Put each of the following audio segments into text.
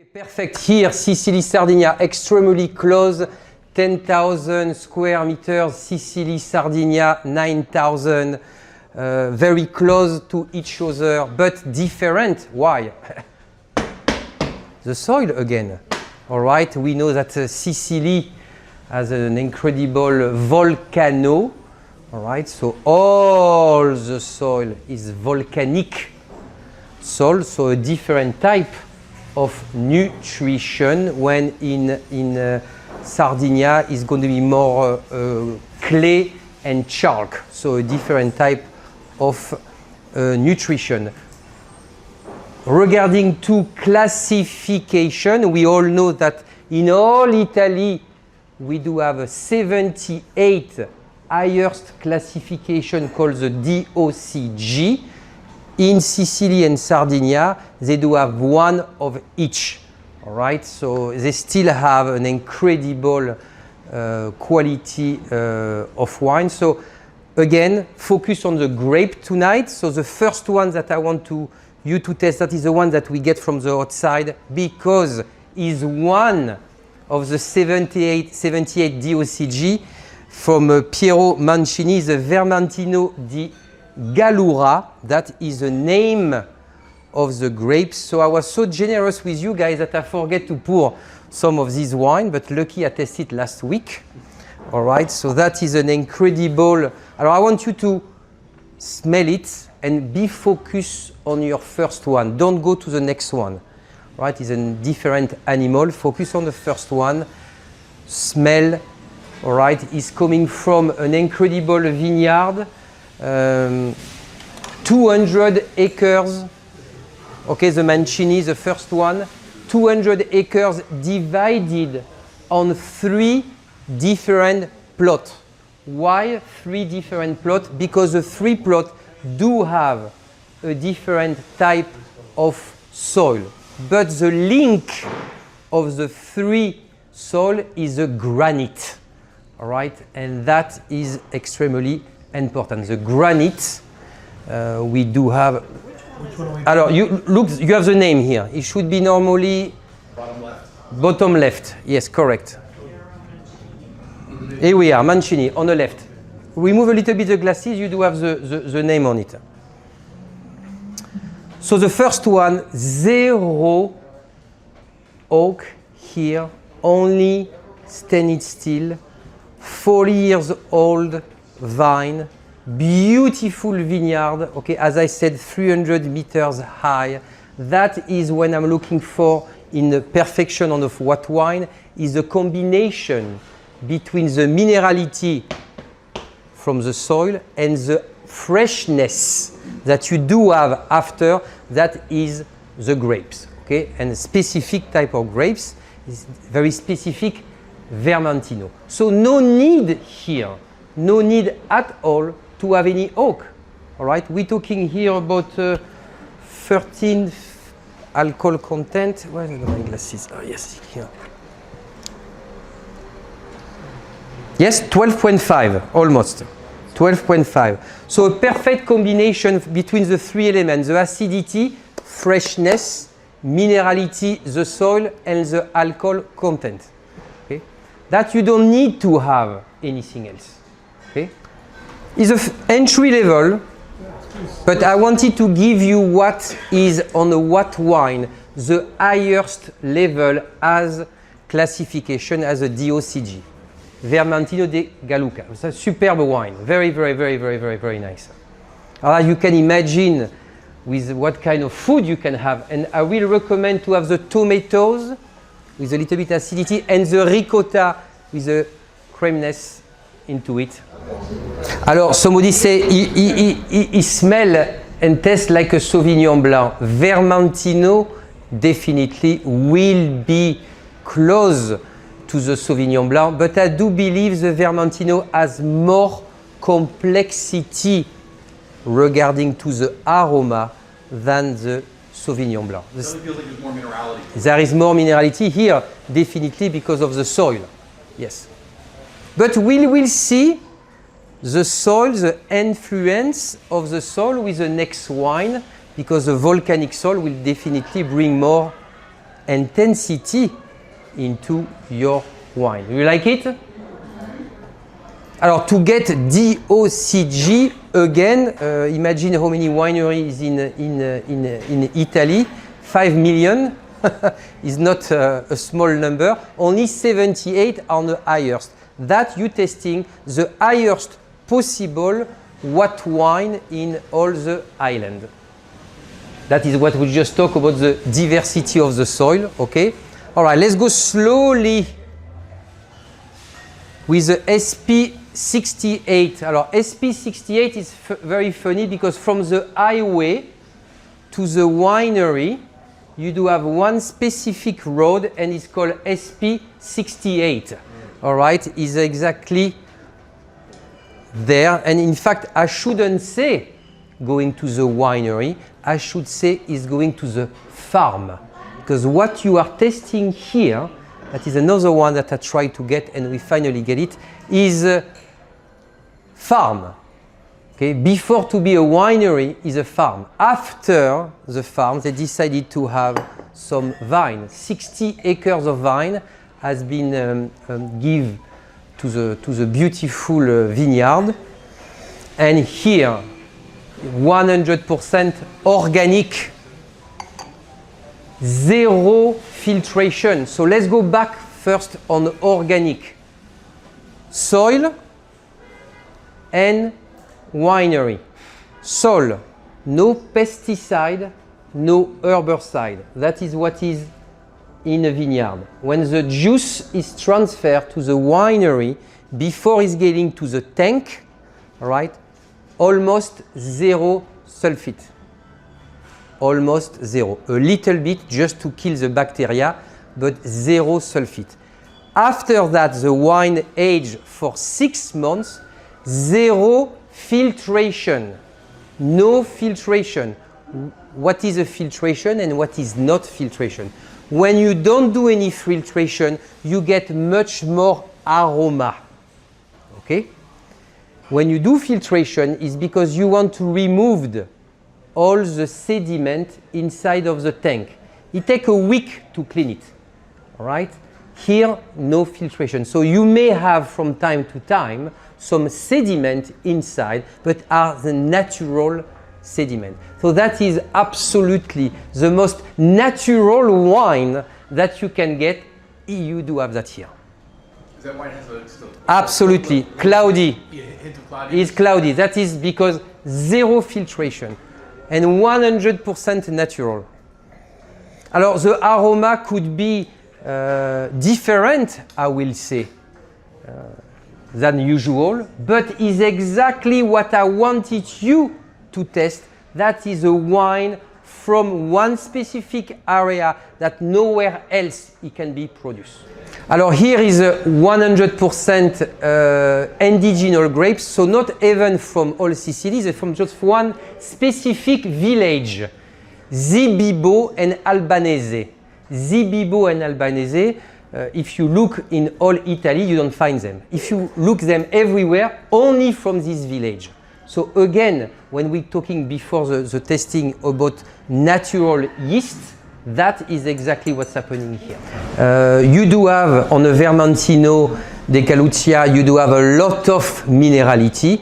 Perfect here, Sicily, Sardinia, extremely close, 10,000 square meters, Sicily, Sardinia, 9,000, very close to each other, but different. Why? The soil again. All right, we know that Sicily has an incredible volcano. All right, so all the soil is volcanic soil, so a different type of nutrition, when in Sardinia is going to be more clay and chalk, so a different type of nutrition. Regarding to classification, we all know that in all Italy we do have a 78 highest classification called the DOCG. In Sicily and Sardinia, they do have one of each. All right, so they still have an incredible quality of wine. So again, focus on the grape tonight. So the first one that I want you to test, that is the one that we get from the outside, because is one of the 78 DOCG from Piero Mancini, the Vermentino di Gallura. That is the name of the grapes. So I was so generous with you guys that I forget to pour some of this wine, but lucky I tested last week. All right, so that is an incredible. I want you to smell it and be focused on your first one. Don't go to the next one. All right, it's a different animal. Focus on the first one. Smell. All right, it's coming from an incredible vineyard. 200 acres. Okay, the Mancini, the first one. 200 acres divided on 3 different plots. Why 3 different plots? Because the 3 plots do have a different type of soil. But the link of the 3 soil is a granite. All right, and that is extremely important. The granite, we do have. Alors, you have the name here. It should be normally bottom left. Bottom left. Yes, correct. Here we are, Mancini on the left. Remove a little bit the glasses. You do have the name on it. So the first one, 0 oak here, only stained steel, 40 years old vine, beautiful vineyard. Okay, as I said, 300 meters high. That is when I'm looking for in the perfection of what wine is a combination between the minerality from the soil and the freshness that you do have after. That is the grapes. Okay, and a specific type of grapes is very specific Vermentino. So no need here, no need at all to have any oak. All right, we're talking here about 13 alcohol content. Where are my glasses? Oh, yes, here. Yes, 12.5, almost. 12.5. So a perfect combination between the 3 elements, the acidity, freshness, minerality, the soil, and the alcohol content. Okay? That you don't need to have anything else. Okay? It's an entry level, but I wanted to give you what is on a what wine, the highest level as classification as a DOCG. Vermentino di Gallura. It's a superb wine. Very, very, very, very, very, very nice. You can imagine with what kind of food you can have. And I will recommend to have the tomatoes with a little bit acidity and the ricotta with a creaminess into it. Alors, somebody say he smell and tastes like a Sauvignon Blanc. Vermentino definitely will be close to the Sauvignon Blanc, but I do believe the Vermentino has more complexity regarding to the aroma than the Sauvignon Blanc. So it feels like there's more minerality. There is more minerality here, definitely because of the soil. Yes. But we will see the soil, the influence of the soil with the next wine, because the volcanic soil will definitely bring more intensity into your wine. You like it? Alors, to get DOCG, again, imagine how many wineries in Italy. 5 million is not a small number. Only 78 are the highest. That you testing the highest possible white wine in all the island. That is what we just talked about, the diversity of the soil, okay? All right, let's go slowly with the SP68. Alors, SP68 is very funny because from the highway to the winery, you do have one specific road and it's called SP68. All right, is exactly there. And in fact, I shouldn't say going to the winery, I should say is going to the farm. Because what you are testing here, that is another one that I tried to get and we finally get it, is a farm. Okay, before to be a winery is a farm. After the farm, they decided to have some vine. 60 acres of vine has been given to the beautiful vineyard. And here, 100% organic, zero filtration. So let's go back first on organic. Soil and winery. Soil, no pesticide, no herbicide. That is what is in a vineyard. When the juice is transferred to the winery, before it's getting to the tank, right, almost zero sulfate. Almost zero. A little bit just to kill the bacteria, but zero sulfate. After that, the wine aged for 6 months, zero filtration. No filtration. What is a filtration and what is not filtration? When you don't do any filtration, you get much more aroma. Okay? When you do filtration, it's because you want to remove all the sediment inside of the tank. It takes a week to clean it. All right? Here, no filtration. So you may have from time to time some sediment inside, but are the natural sediment. So that is absolutely the most natural wine that you can get. You do have that here. Is that wine has a still? Absolutely. Cloudy. Yeah, hint of cloudy. It's cloudy. That is because zero filtration and 100% natural. Alors, the aroma could be different, I will say, than usual, but is exactly what I wanted you to test. That is a wine from one specific area that nowhere else it can be produced. Alors here is a 100% indigenous grapes, so not even from all Sicily, they're from just one specific village, Zibibo and Albanese. Zibibo and Albanese, if you look in all Italy, you don't find them. If you look them everywhere, only from this village. So again, when we're talking before the testing about natural yeast, that is exactly what's happening here. You do have on a Vermentino de Calucia, you do have a lot of minerality,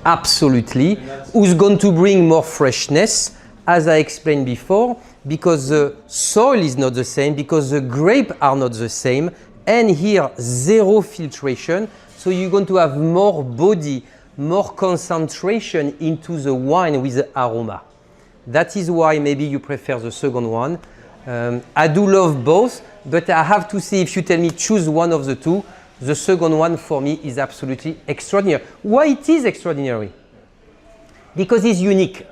absolutely. Who's going to bring more freshness, as I explained before, because the soil is not the same, because the grapes are not the same, and here zero filtration, so you're going to have more body, more concentration into the wine with the aroma. That is why maybe you prefer the second one. I do love both, but I have to say, if you tell me choose one of the two, the second one for me is absolutely extraordinary. Why it is extraordinary? Because it's unique.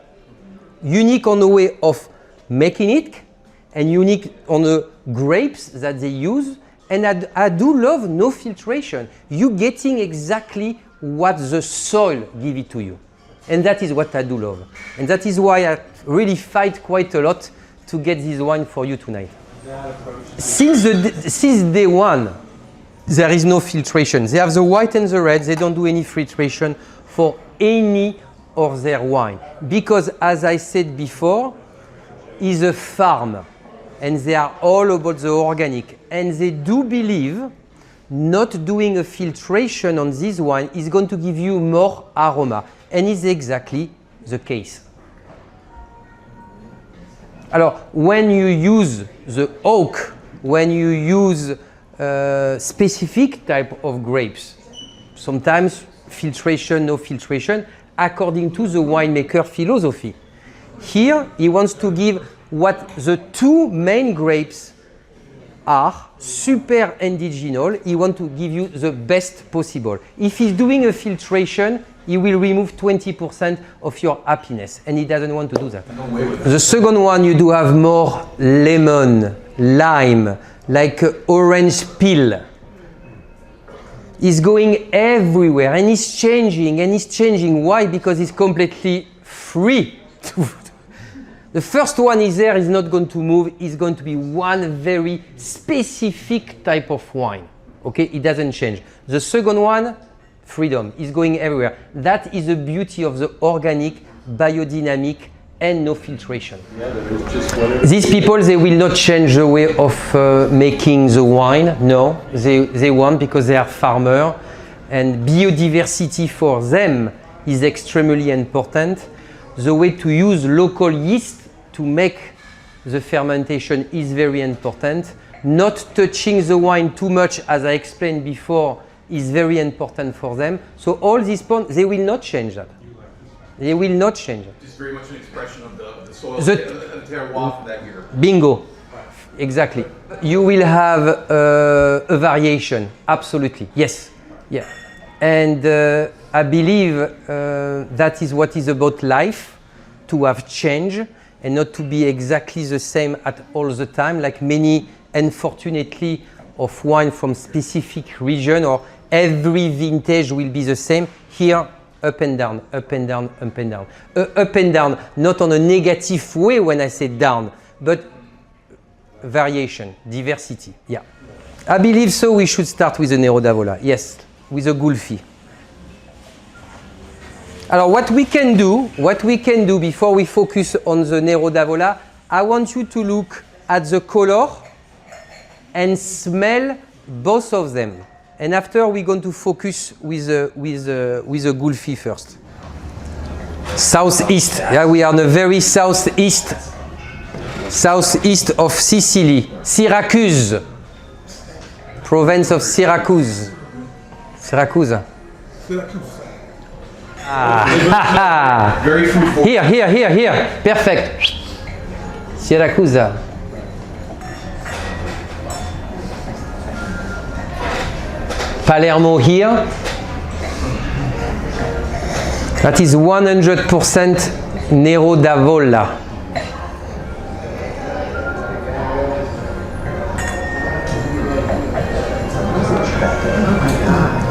Unique on the way of making it, and unique on the grapes that they use. And I do love no filtration. You're getting exactly what the soil give it to you. And that is what I do love. And that is why I really fight quite a lot to get this wine for you tonight. Since day one, there is no filtration. They have the white and the red. They don't do any filtration for any of their wine. Because as I said before, it's a farm. and they are all about the organic. And they do believe not doing a filtration on this wine is going to give you more aroma. And it's exactly the case. Alors, when you use the oak, when you use specific type of grapes, sometimes filtration, no filtration, according to the winemaker philosophy. Here, he wants to give what the two main grapes are, super indigenous. He wants to give you the best possible. If he's doing a filtration, he will remove 20% of your happiness, and he doesn't want to do that. The second one, you do have more lemon, lime, like orange peel. It's going everywhere, and it's changing, and it's changing. Why? Because it's completely free. The first one is there, is not going to move. It's going to be one very specific type of wine. Okay, it doesn't change. The second one, freedom, is going everywhere. That is the beauty of the organic, biodynamic, and no filtration. These people, they will not change the way of making the wine. No, they want, because they are farmers, and biodiversity for them is extremely important. The way to use local yeast to make the fermentation is very important. Not touching the wine too much, as I explained before, is very important for them. So all these points, they will not change that. They will not change it. Just very much an expression of the soil, The- the terroir from that year. Bingo. Exactly. You will have a variation. Absolutely. Yes. Yeah. And I believe that is what is about life, to have change and not to be exactly the same at all the time, like many, unfortunately, of wine from specific region, or every vintage will be the same. Here, up and down, up and down, up and down. Up and down, not on a negative way when I say down, but variation, diversity. Yeah. I believe so. We should start with the Nero d'Avola. Yes, with a Gulfi. Alors, what we can do before we focus on the Nero d'Avola, I want you to look at the color and smell both of them. And after, we're going to focus with the Gulfi first. Southeast. Yeah, we are in the very southeast of Sicily. Syracuse. Province of Syracuse. Syracuse. Ah. Very fruitful. Here. Perfect. Syracuse. Palermo here. That is 100% Nero d'Avola.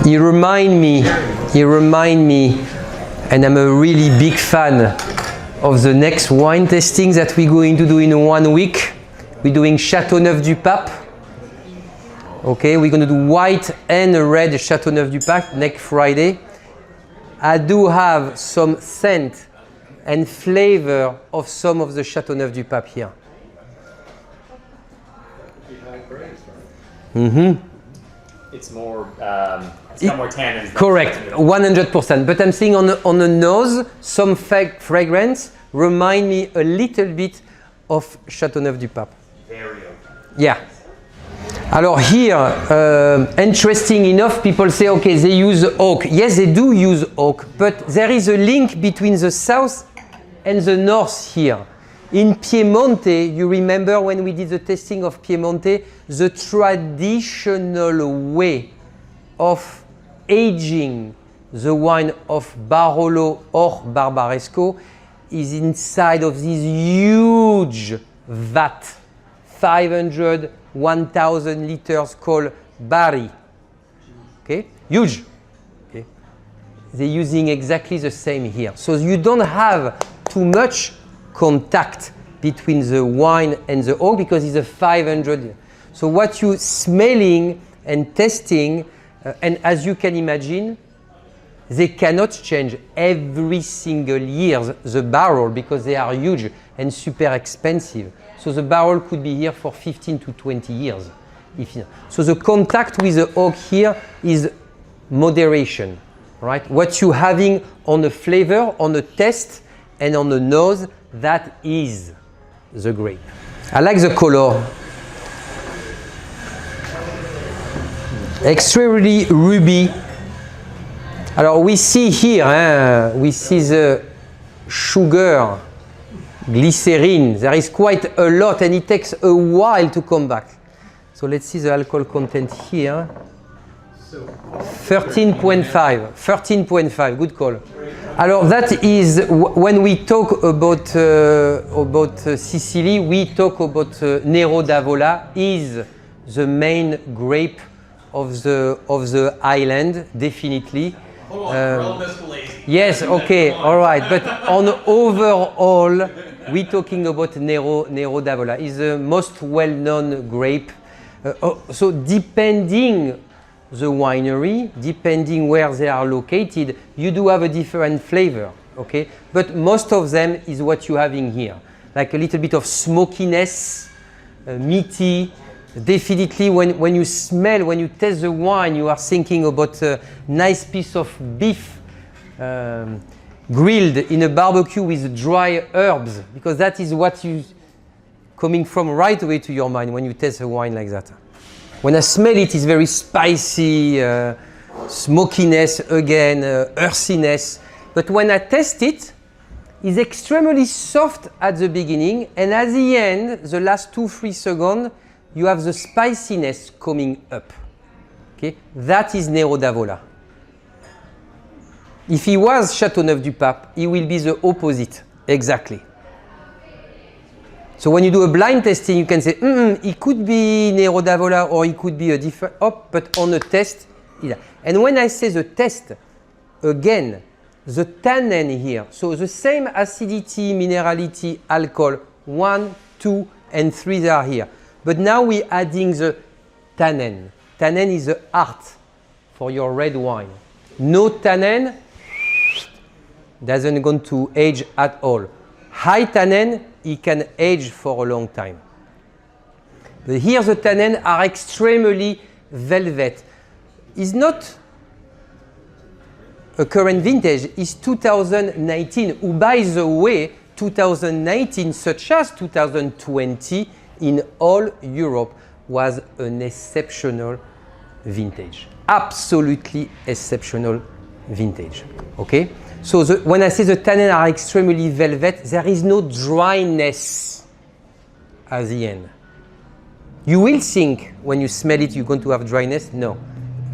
He remind me, and I'm a really big fan of the next wine tasting that we're going to do in 1 week. We're doing Châteauneuf-du-Pape. Okay, we're going to do white and red Châteauneuf-du-Pape next Friday. I do have some scent and flavor of some of the Châteauneuf-du-Pape here. Mm-hmm. It's more, it's got more tannins. Correct, 100%. But I'm seeing on the nose, some fragrance remind me a little bit of Châteauneuf-du-Pape. Very oak. Yeah. Alors here, interesting enough, people say, okay, they use oak. Yes, they do use oak, but there is a link between the south and the north here. In Piemonte, you remember when we did the tasting of Piemonte, the traditional way of aging the wine of Barolo or Barbaresco is inside of this huge vat, 500, 1,000 liters, called Bari. Okay, huge. Okay, they're using exactly the same here. So you don't have too much contact between the wine and the oak because it's a 500. So what you smelling and tasting, and as you can imagine, they cannot change every single year the barrel because they are huge and super expensive. So the barrel could be here for 15 to 20 years. So the contact with the oak here is moderation, right? What you're having on the flavor, on the taste, and on the nose, that is the grape. I like the color. Extremely ruby. Alors we see here, we see the sugar, glycerin. There is quite a lot and it takes a while to come back. So let's see the alcohol content here. 13.5, 13.5, good call. Alors that is, when we talk about Sicily, we talk about Nero d'Avola is the main grape of the island, definitely. Hold on, we're all mescalate. Yes, okay, all right. But on overall, we're talking about Nero d'Avola. It's the most well-known grape. So depending the winery, depending where they are located, you do have a different flavor, okay? But most of them is what you're having here. Like a little bit of smokiness, meaty. Definitely when you smell, when you taste the wine, you are thinking about a nice piece of beef grilled in a barbecue with dry herbs, because that is what you coming from right away to your mind when you taste a wine like that. When I smell it, it's very spicy, smokiness again, earthiness. But when I taste it, it's extremely soft at the beginning, and at the end, the last 2-3 seconds, you have the spiciness coming up. Okay? That is Nero d'Avola. If he was Châteauneuf-du-Pape, he will be the opposite, exactly. So when you do a blind tasting, you can say, it could be Nero d'Avola or it could be a different, but on a test, and when I say the test, again, the tannin here, so the same acidity, minerality, alcohol, 1, 2, and 3 are here. But now we're adding the tannin. Tannin is the art for your red wine. No tannin doesn't go to age at all. High tannin, it can age for a long time. But here the tannin are extremely velvet. It's not a current vintage, it's 2019. Who, by the way, 2019, such as 2020, in all Europe was an exceptional vintage. Absolutely exceptional vintage. Okay? So when I say the tannins are extremely velvet, there is no dryness at the end. You will think when you smell it you're going to have dryness. No.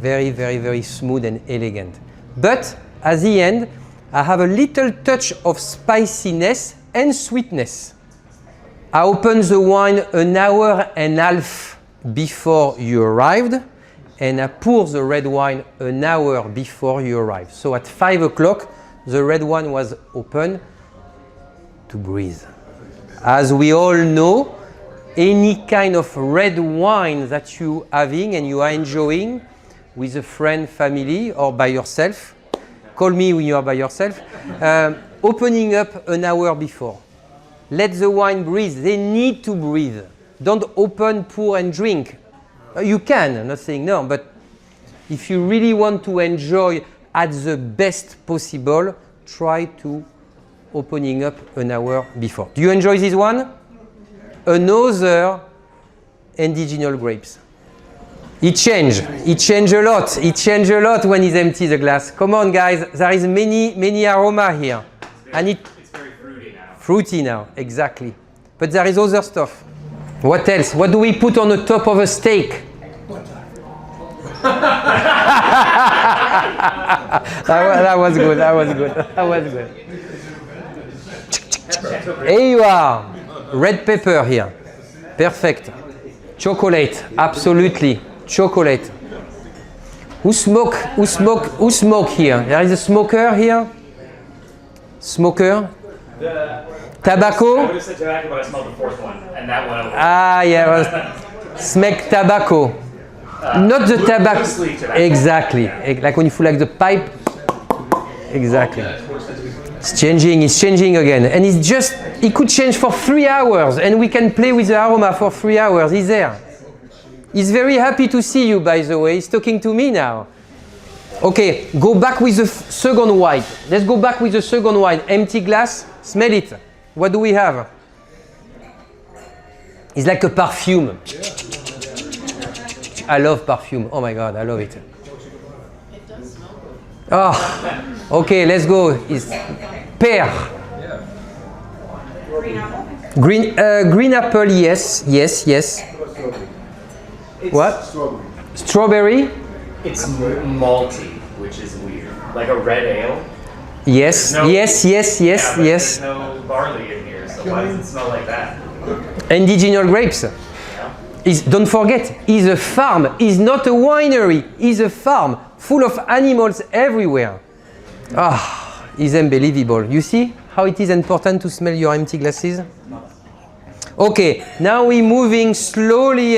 Very, very, very smooth and elegant. But at the end, I have a little touch of spiciness and sweetness. I opened the wine an hour and a half before you arrived, and I poured the red wine an hour before you arrived. So at 5 o'clock, the red wine was open to breathe. As we all know, any kind of red wine that you are having and you are enjoying with a friend, family, or by yourself, call me when you are by yourself, opening up an hour before. Let the wine breathe. They need to breathe. Don't open, pour, and drink. You can, I'm not saying no, but if you really want to enjoy at the best possible, try to opening up an hour before. Do you enjoy this one? Another indigenous grapes. It changed a lot. It changed a lot when he's empty the glass. Come on, guys. There is many aroma here. It's very fruity now. Fruity now, exactly. But there is other stuff. What else? What do we put on the top of a steak? that was good. Here you are. Red pepper here. Perfect. Chocolate. Absolutely. Chocolate. Who smoke here? There is a smoker here. Smoker. Tobacco. I would have said tobacco, but I smelled the fourth one, and that one. Ah, yeah. Smack tobacco. Not the tobacco. Tobacco. Exactly. Like when you feel like the pipe. Exactly. It's changing again. And it could change for 3 hours and we can play with the aroma for 3 hours. He's there. He's very happy to see you, by the way. He's talking to me now. Okay, go back with the second white. Let's go back with the second white. Empty glass, smell it. What do we have? It's like a perfume. I love perfume. Oh my God, I love it. It does smell good. Oh, okay, let's go. It's pear. Green apple, yes. What? Strawberry? It's malty, which is weird. Like a red ale. Yes, No. yes. Yeah, but there's no barley in here, so why does it smell like that? Indigenous grapes. Don't forget, it's a farm. It's not a winery. It's a farm full of animals everywhere. Ah, it's unbelievable. You see how it is important to smell your empty glasses? Okay, now we're moving slowly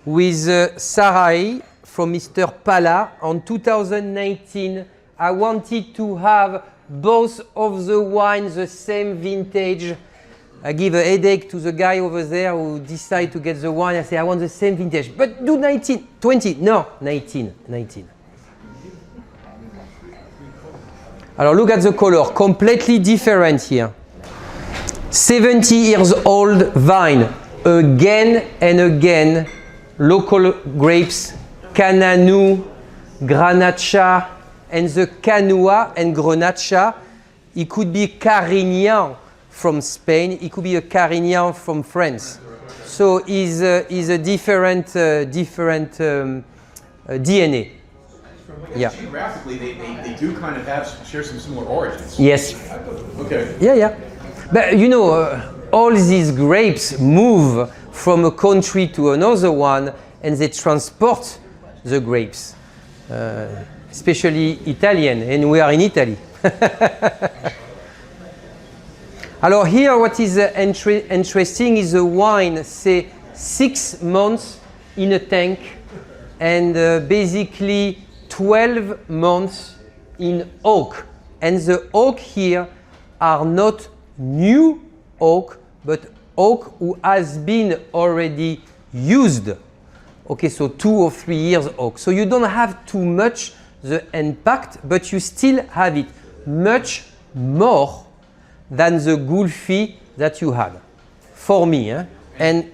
with Sarai from Mr. Pala on 2019. I wanted to have both of the wines the same vintage. I give a headache to the guy over there who decide to get the wine. I say, I want the same vintage. But do 19, 20. No, 19. Alors look at the color. Completely different here. 70 years old vine. Again and again. Local grapes. Cananu, Granacha, and the Canua and Grenacha. It could be Carignan from Spain. It could be a Carignan from France. So is a different DNA. Yeah. Geographically, they do kind of share some similar origins. Yes. Okay. Yeah. But you know, all these grapes move from a country to another one, and they transport the grapes, especially Italian, and we are in Italy. Alors here, what is interesting is the wine, say 6 months in a tank, and basically 12 months in oak. And the oak here are not new oak, but oak who has been already used. Okay, so 2 or 3 years oak. So you don't have too much the impact, but you still have it much more than the Gulfi that you had, for me, and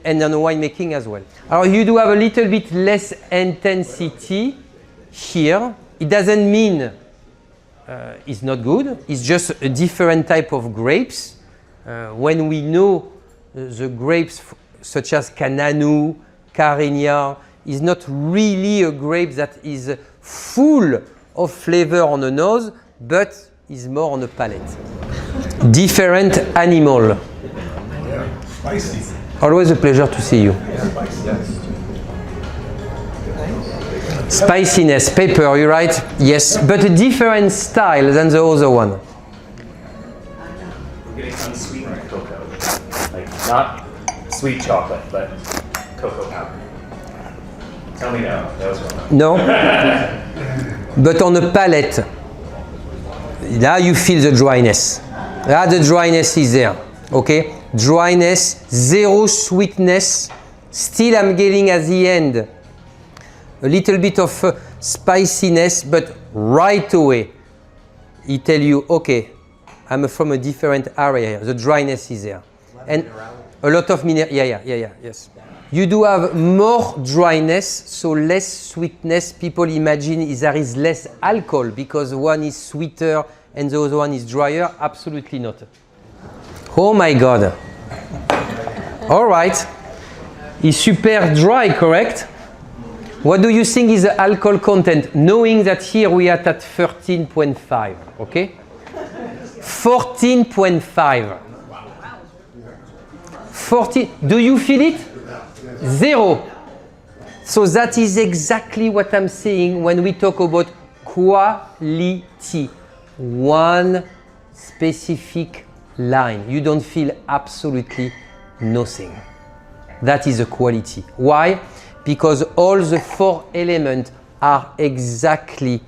on winemaking as well. You do have a little bit less intensity here. It doesn't mean it's not good. It's just a different type of grapes. When we know the grapes such as Cananu, Carignan, is not really a grape that is full of flavor on the nose, but is more on the palate. Different animal. Spicy. Always a pleasure to see you. Spiciness, pepper, you're right? Yes, but a different style than the other one. We're getting unsweetened cocoa. Like, not sweet chocolate, but cocoa powder. Tell me no, that was wrong. No? But on the palate, now you feel the dryness. The dryness is there. Okay? Dryness, zero sweetness. Still I'm getting at the end a little bit of spiciness, but right away he tell you, okay, I'm from a different area here. The dryness is there. And a lot of mineral. Yes. You do have more dryness, so less sweetness. People imagine there is less alcohol because one is sweeter and the other one is drier. Absolutely not. Oh my God. All right. It's super dry, correct? What do you think is the alcohol content? Knowing that here we are at 13.5, okay? 14.5. 14. Do you feel it? 0. So that is exactly what I'm saying when we talk about quality. One specific line. You don't feel absolutely nothing. That is the quality. Why? Because all the 4 elements are exactly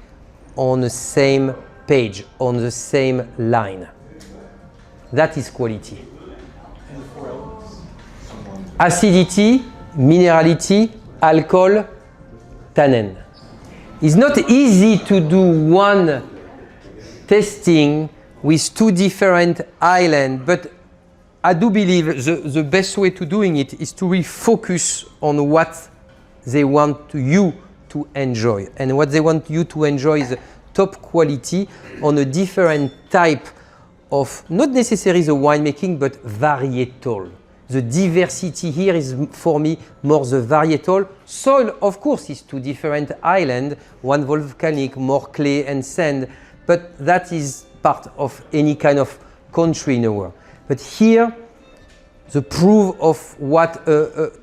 on the same page on the same line. That is quality. Acidity, minerality, alcohol, tannin. It's not easy to do one testing with two different islands, but I do believe the best way to doing it is to refocus on what they want you to enjoy. And what they want you to enjoy is top quality on a different type of, not necessarily the winemaking, but varietal. The diversity here is, for me, more the varietal. Soil, of course, is two different islands, one volcanic, more clay and sand, but that is part of any kind of country in the world. But here, the proof of what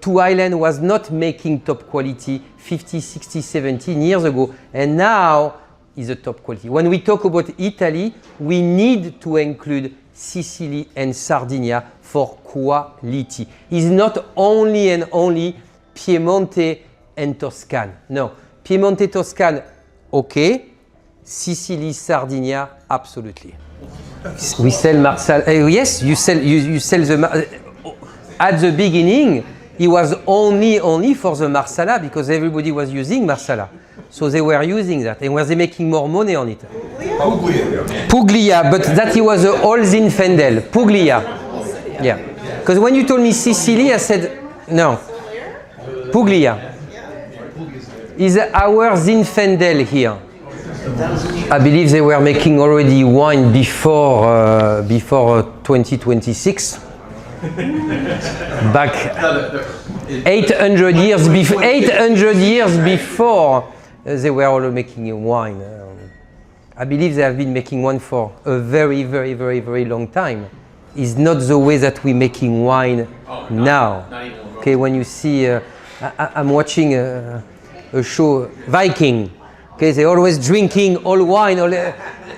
two island was not making top quality 50, 60, 17 years ago, and now is a top quality. When we talk about Italy, we need to include Sicily and Sardinia for quality. It's not only and only Piemonte and Toscane. No, Piemonte, Toscane, okay. Sicily, Sardinia, absolutely. We sell Marsala. Yes, you sell the. At the beginning, it was only for the Marsala because everybody was using Marsala. So they were using that. And were they making more money on it? Puglia, but that it was a whole Zinfandel. Puglia. Yeah. Because when you told me Sicily, I said, no. Puglia. Is our Zinfandel here. I believe they were making already wine before 2026. Back 800 years before. 800 years before they were all making wine. I believe they have been making wine for a very, very, very, very long time. It's not the way that we're making wine now. Okay, when you see, I'm watching a show, Viking. Okay, they're always drinking all wine.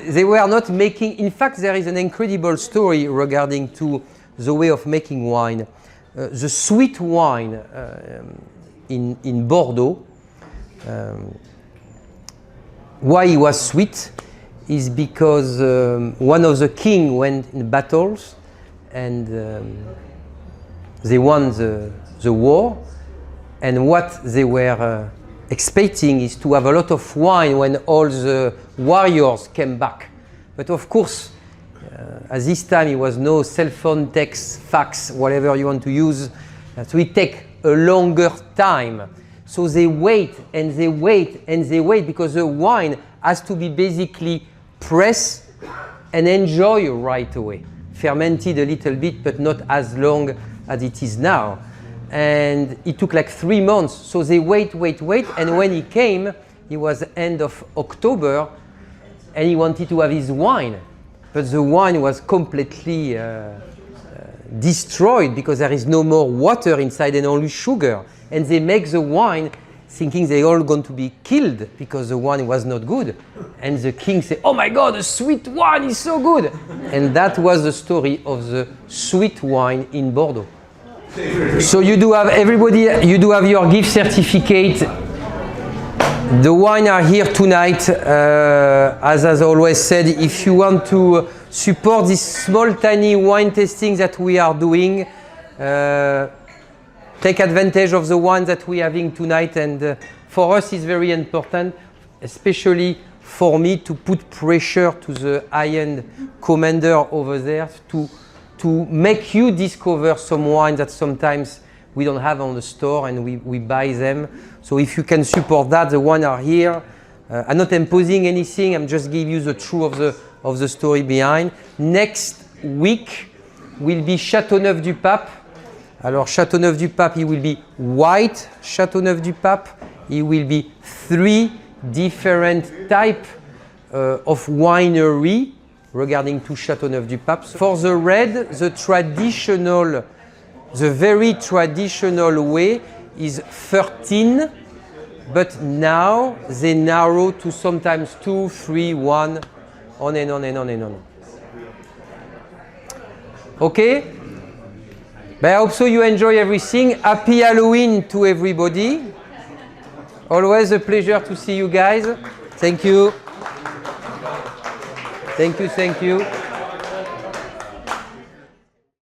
They were not making. In fact, there is an incredible story regarding to the way of making wine. The sweet wine in Bordeaux. Why it was sweet is because one of the king went in battles and they won the war, and what they were expecting is to have a lot of wine when all the warriors came back. But of course, at this time, it was no cell phone, text, fax, whatever you want to use. So it takes a longer time. So they wait and they wait and they wait because the wine has to be basically pressed and enjoy right away. Fermented a little bit, but not as long as it is now. And it took like 3 months. So they wait. And when he came, it was the end of October and he wanted to have his wine. But the wine was completely destroyed because there is no more water inside and only sugar. And they make the wine thinking they're all going to be killed because the wine was not good. And the king said, "Oh my God, the sweet wine is so good." And that was the story of the sweet wine in Bordeaux. So you do have you do have your gift certificate. The wine are here tonight. As I always said, if you want to support this small, tiny wine tasting that we are doing, take advantage of the wine that we are having tonight. And for us, it's very important, especially for me, to put pressure to the high-end commander over there to make you discover some wine that sometimes we don't have on the store and we buy them. So if you can support that, the wine are here. I'm not imposing anything, I'm just giving you the truth of the story behind. Next week will be Châteauneuf-du-Pape. Alors Châteauneuf-du-Pape, it will be white Châteauneuf-du-Pape. It will be 3 different types of winery regarding to Châteauneuf-du-Pape. For the red, the very traditional way is 13, but now they narrow to sometimes 2, 3, 1, on and on and on and on. Okay? But I hope so you enjoy everything. Happy Halloween to everybody. Always a pleasure to see you guys. Thank you. Thank you, thank you.